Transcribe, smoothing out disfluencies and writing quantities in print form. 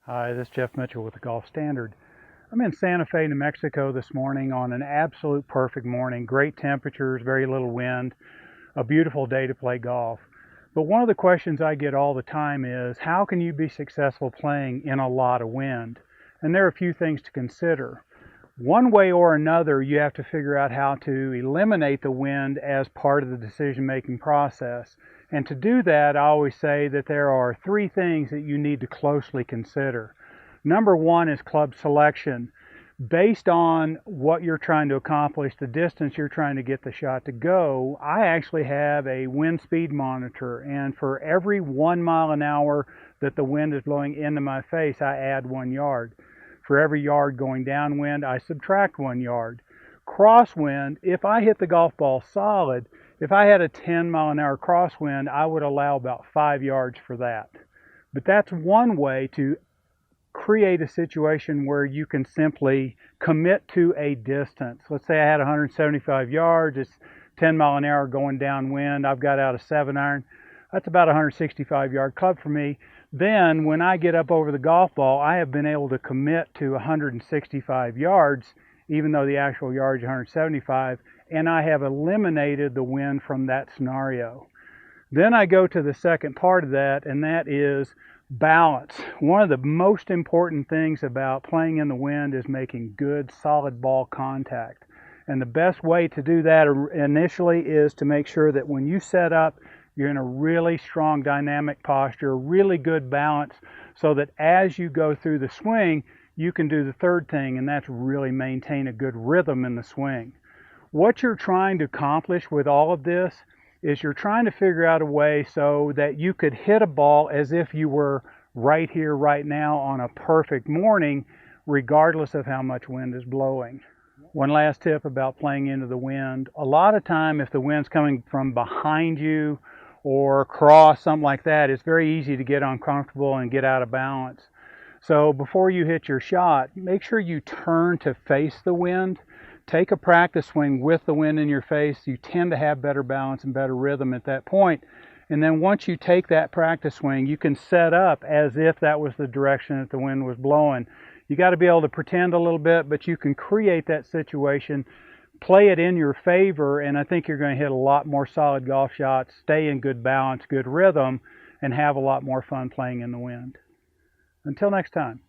Hi, this is Jeff Mitchell with the Golf Standard. I'm in Santa Fe, New Mexico this morning on an absolute perfect morning. Great temperatures, very little wind, a beautiful day to play golf. But one of the questions I get all the time is, how can you be successful playing in a lot of wind? And there are a few things to consider. One way or another, you have to figure out how to eliminate the wind as part of the decision-making process. And to do that, I always say that there are three things that you need to closely consider. Number one is club selection. Based on what you're trying to accomplish, the distance you're trying to get the shot to go, I actually have a wind speed monitor, and for every 1 mile an hour that the wind is blowing into my face, I add 1 yard. For every yard going downwind, I subtract 1 yard. Crosswind, if I hit the golf ball solid, if I had a 10 mile an hour crosswind, I would allow about 5 yards for that. But that's one way to create a situation where you can simply commit to a distance. Let's say I had 175 yards, it's 10 mile an hour going downwind, I've got out a 7-iron. That's about a 165 yard club for me. Then when I get up over the golf ball, I have been able to commit to 165 yards, even though the actual yardage is 175, and I have eliminated the wind from that scenario. Then I go to the second part of that, and that is balance. One of the most important things about playing in the wind is making good, solid ball contact. And the best way to do that initially is to make sure that when you set up, you're in a really strong dynamic posture, really good balance, so that as you go through the swing, you can do the third thing, and that's really maintain a good rhythm in the swing. What you're trying to accomplish with all of this is you're trying to figure out a way so that you could hit a ball as if you were right here, right now on a perfect morning, regardless of how much wind is blowing. One last tip about playing into the wind. A lot of time, if the wind's coming from behind you or across, something like that, it's very easy to get uncomfortable and get out of balance. So before you hit your shot, make sure you turn to face the wind. Take a practice swing with the wind in your face. You tend to have better balance and better rhythm at that point. And then once you take that practice swing, you can set up as if that was the direction that the wind was blowing. You got to be able to pretend a little bit, but you can create that situation, play it in your favor, and I think you're going to hit a lot more solid golf shots, stay in good balance, good rhythm, and have a lot more fun playing in the wind. Until next time.